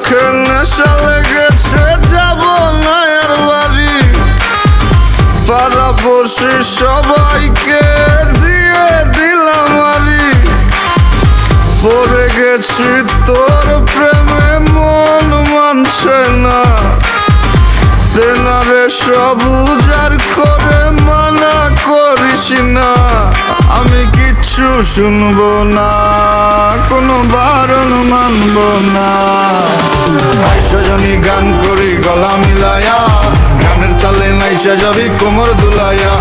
চোখে নেশা লেগেছে, যাব না আর বাড়ি। পাড়াপড়শি সবাইকে দিয়ে দিলাম আরি। পড়ে গেছি তোর প্রেমে, মন মানছে না। তেনারে সব উজাড় করে মানা করিস না। আমি কিচ্ছু শুনবো না, কোনো বারণ মানব না। সজনী গান করি গলা মিলায়া, গানের তালে নাইসা যাবি কোমর দুলাইয়া।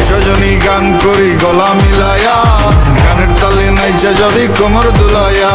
সজনী গান করি গলা মিলায়া, গানের তালে নাইসা যাবি কোমর দুলাইয়া।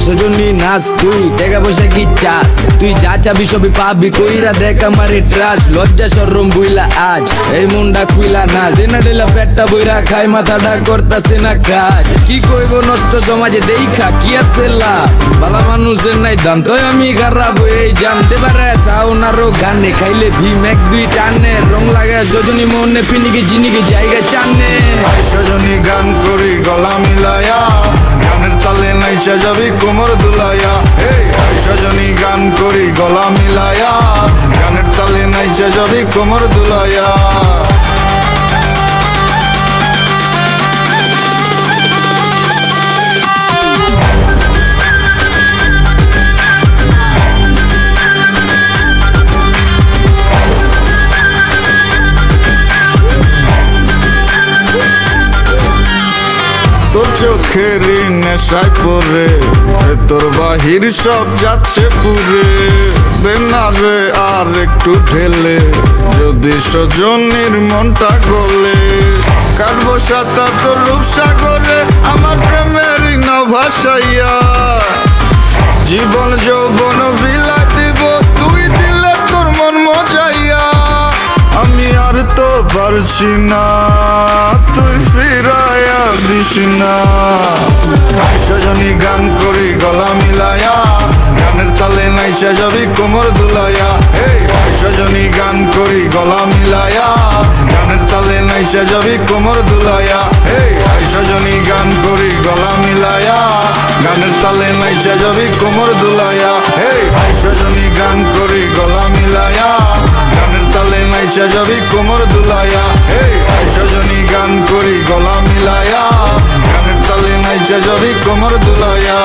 সজনী নাচ, তুই টাকা পয়সা কি চাস? তুই যা চাবি সবই পাবি, কইরা দেখ আমারে ট্রাস। লজ্জা শরম বুইলা আজ এই মুন্ডা খুইলা না। দিনা দিলা পেটটা বইরা খাই, মাথাটা করতাছে না কাজ। কি কইব নষ্ট সমাজে দেখা কি আছে লাভ? বালা মানুষের নাই দাম, তো আমি খারাপ এই জানতে পারে। সাউনারও গানে খাইলে ভীম এক দুই টানে। রং লাগায় সজনী মনে পিনিকে জিনিকে জায়গা চানে। সজনী গান করি গলা মিলায়া, গানের তালে নাইসা যাবি কোমর দুলাইয়া। সজনী গান করি গলা মিলায়া, গানের তালে নাইসা যাবি কোমর দুলাইয়া। তোর চোখেরই নেশায় পরে তোর বাহির সব যাচ্ছে পুরে। দেনারে আর একটু ঢেলে, যদি সজনীর মনটা গলে। কাটবো সাঁতার তোর রূপসাগরে, আমার প্রেমেরই না ভাসাইয়া। জীবন যৌবন বিলাই দিব, তুই দিলে তোর মন মজাইয়া। আমি আর তো পারছি না, তুই ফিরাইয়া দিস না। সজনী গান করি গলা মিলায়া, গানের তালে নাইসা যাবি কোমর দুলাইয়া। সজনী গান করি গলা মিলায়া, গানের তালে নাইসা যাবি কোমর দুলাইয়া। সজনী গান করি গলা মিলায়া, গানের তালে নাইসা যাবি কোমর দুলাইয়া। সজনী গান করি গলা মিলায়া, গানের তালে নাইসা যাবি কোমর দুলাইয়া। সজনী গান করি গলা মিলায়া, গানের তালে নাইসা যাবি কোমর দুলাইয়া।